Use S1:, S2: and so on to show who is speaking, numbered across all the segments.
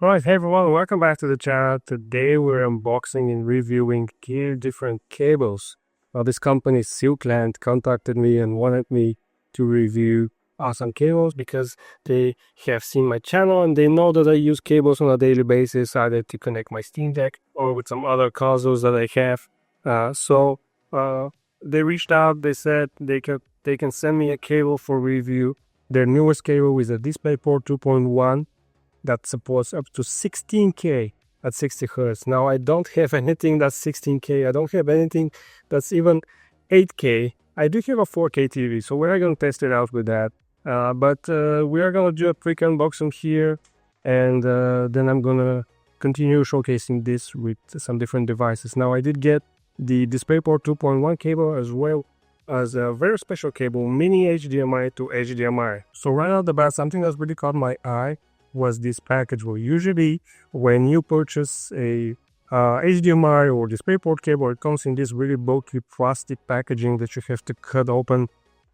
S1: Alright, hey everyone, welcome back to the channel. Today we're unboxing and reviewing different cables. This company, Silkland, contacted me and wanted me to review some cables because they have seen my channel and they know that I use cables on a daily basis, either to connect my Steam Deck or with some other consoles that I have. They reached out, they said they can send me a cable for review. Their newest cable is a DisplayPort 2.1. that supports up to 16K at 60 Hz. Now, I don't have anything that's 16K. I don't have anything that's even 8K. I do have a 4K TV, so we're going to test it out with that. But we are going to do a quick unboxing here, and then I'm going to continue showcasing this with some different devices. Now, I did get the DisplayPort 2.1 cable as well as a very special cable, Mini HDMI to HDMI. So right out the bat, something that's really caught my eye was this package. Well, usually when you purchase a HDMI or DisplayPort cable, it comes in this really bulky plastic packaging that you have to cut open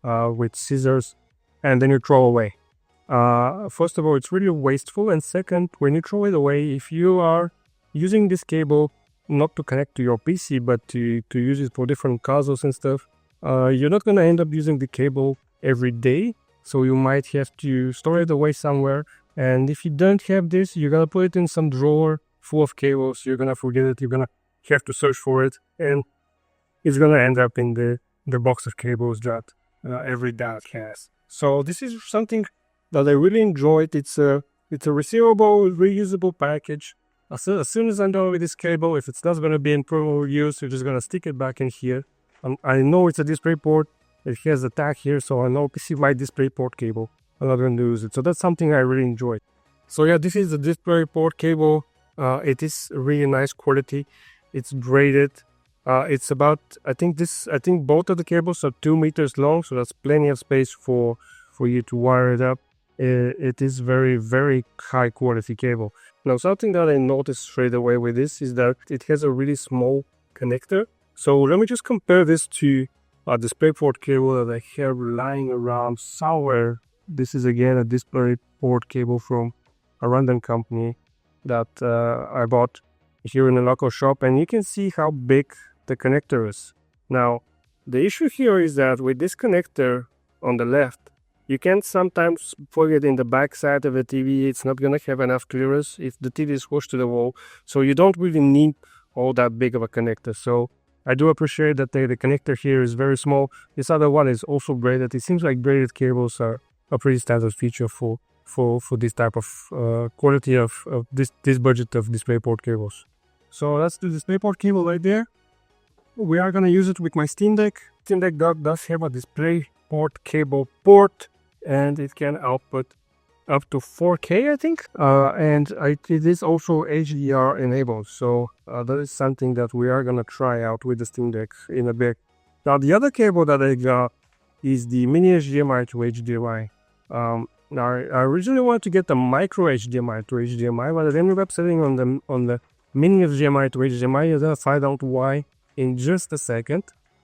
S1: with scissors and then you throw away. First of all, it's really wasteful, and second, when you throw it away, if you are using this cable not to connect to your PC but to use it for different consoles and stuff, you're not going to end up using the cable every day, so you might have to store it away somewhere. And if you don't have this, you're going to put it in some drawer full of cables. You're going to forget it. You're going to have to search for it. And it's going to end up in the box of cables that every DAC has. So this is something that I really enjoyed. It's a receivable, reusable package. As soon as I'm done with this cable, if it's not going to be in proper use, you're just going to stick it back in here. I know it's a DisplayPort. It has a tag here, so I know this is my DisplayPort cable. I'm not going to use it. So that's something I really enjoyed. So yeah, this is the DisplayPort cable. It is really nice quality. It's braided. It's about, I think both of the cables are 2 meters long, so that's plenty of space for you to wire it up. It is very, very high quality cable. Now, something that I noticed straight away with this is that it has a really small connector. So let me just compare this to a DisplayPort cable that I have lying around somewhere. This is again a DisplayPort cable from a random company that I bought here in a local shop, and you can see how big the connector is. Now, the issue here is that with this connector on the left, you can sometimes plug it in the back side of the TV. It's not going to have enough clearance if the TV is pushed to the wall, so you don't really need all that big of a connector. So I do appreciate that the connector here is very small. This other one is also braided. It seems like braided cables are a pretty standard feature for this type of quality of this budget of DisplayPort cables. So that's the DisplayPort cable right there. We are going to use it with my Steam Deck. Steam Deck does have a DisplayPort cable port, and it can output up to 4K, I think. And it is also HDR enabled. So that is something that we are going to try out with the Steam Deck in a bit. Now, the other cable that I got is the Mini HDMI to HDMI. Now, I originally wanted to get the micro HDMI to HDMI, but I ended up setting on the Mini HDMI to HDMI. You're gonna find out why in just a second.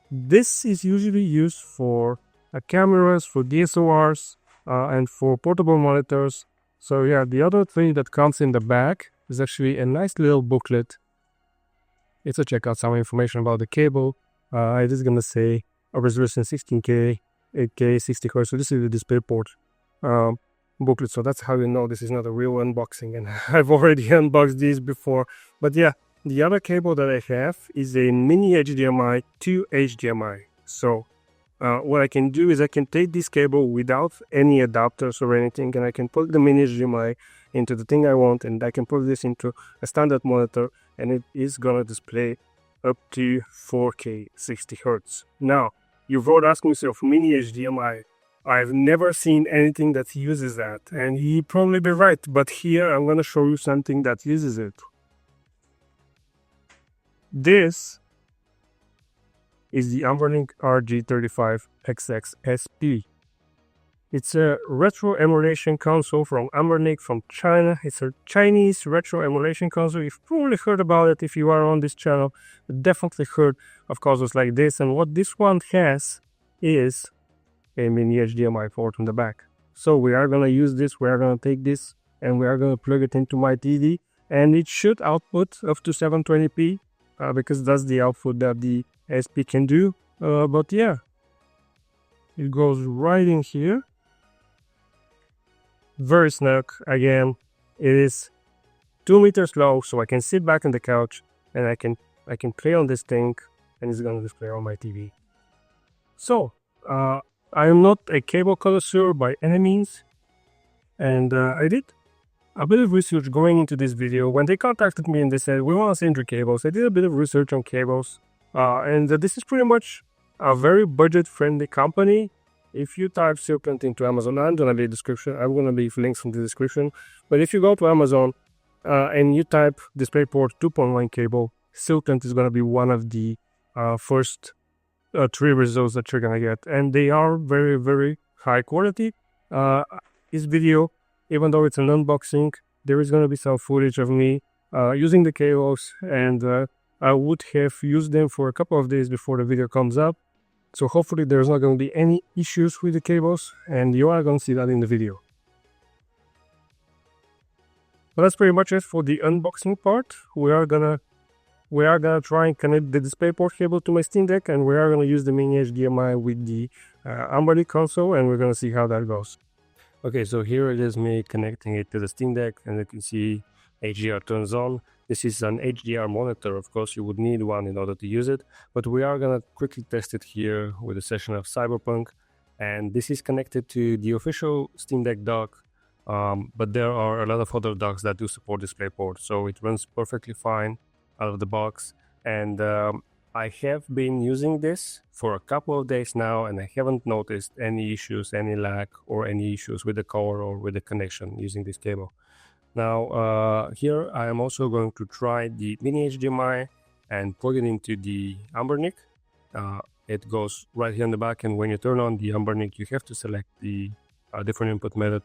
S1: This is usually used for cameras, for DSLRs, and for portable monitors. So yeah, the other thing that comes in the back is actually a nice little booklet. It's a check out some information about the cable. It is gonna say a resolution 16K, 8K, 60 Hz. So this is the DisplayPort booklet. So that's how you know this is not a real unboxing. And I've already unboxed these before. But yeah, the other cable that I have is a Mini HDMI to HDMI. So what I can do is I can take this cable without any adapters or anything, and I can plug the Mini HDMI into the thing I want, and I can plug this into a standard monitor, and it is gonna display up to 4K 60 Hz. Now, you would ask yourself, Mini HDMI, I've never seen anything that uses that, and you'd probably be right, but here I'm going to show you something that uses it. This is the Anbernic RG35XXH SP. It's a retro emulation console from Anbernic from China. It's a Chinese retro emulation console. You've probably heard about it if you are on this channel. Definitely heard of consoles like this. And what this one has is a mini HDMI port on the back. So we are going to use this. We are going to take this and we are going to plug it into my TV, and it should output up to 720p because that's the output that the SP can do. But yeah, it goes right in here. Very snug. Again, it is 2 meters low, so I can sit back on the couch and I can play on this thing, and it's gonna display on my TV. So I am not a cable connoisseur by any means, and I did a bit of research going into this video. When they contacted me and they said we want to send you cables, I did a bit of research on cables, and this is pretty much a very budget-friendly company. If you type Silkland into Amazon, I'm gonna leave links in the description. But if you go to Amazon and you type DisplayPort 2.1 cable, Silkland is gonna be one of the first 3 results that you're gonna get, and they are very, very high quality. This video, even though it's an unboxing, there is gonna be some footage of me using the cables, and I would have used them for a couple of days before the video comes up. So hopefully there's not going to be any issues with the cables, and you are going to see that in the video. But that's pretty much it for the unboxing part. We are gonna try and connect the DisplayPort cable to my Steam Deck, and we are gonna use the Mini HDMI with the Anbernic console, and we're gonna see how that goes. Okay, so here it is me connecting it to the Steam Deck, and you can see HDR turns on. This is an HDR monitor. Of course, you would need one in order to use it, but we are gonna quickly test it here with a session of Cyberpunk, and this is connected to the official Steam Deck dock, but there are a lot of other docks that do support DisplayPort, so it runs perfectly fine out of the box. And I have been using this for a couple of days now, and I haven't noticed any issues, any lag, or any issues with the core or with the connection using this cable. Now here I am also going to try the Mini HDMI and plug it into the Anbernic. It goes right here in the back, and when you turn on the Anbernic, you have to select the different input method,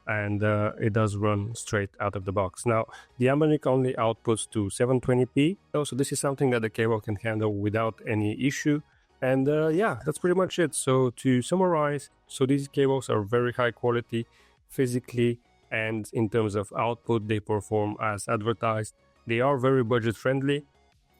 S1: and it does run straight out of the box. Now the Anbernic only outputs to 720p, so this is something that the cable can handle without any issue. And yeah, that's pretty much it. So to summarize, so these cables are very high quality physically, and in terms of output they perform as advertised. They are very budget friendly.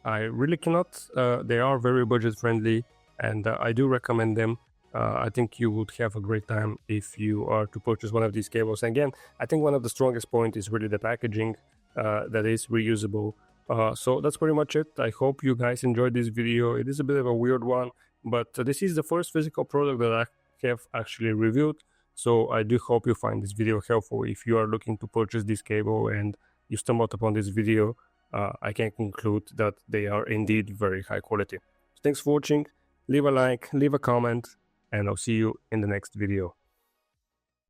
S1: I really cannot they are very budget friendly, and I do recommend them. I think you would have a great time if you are to purchase one of these cables. Again, I think one of the strongest points is really the packaging that is reusable. So that's pretty much it. I hope you guys enjoyed this video. It is a bit of a weird one, but this is the first physical product that I have actually reviewed. So I do hope you find this video helpful. If you are looking to purchase this cable and you stumbled upon this video, I can conclude that they are indeed very high quality. Thanks for watching. Leave a like, leave a comment, and I'll see you in the next video.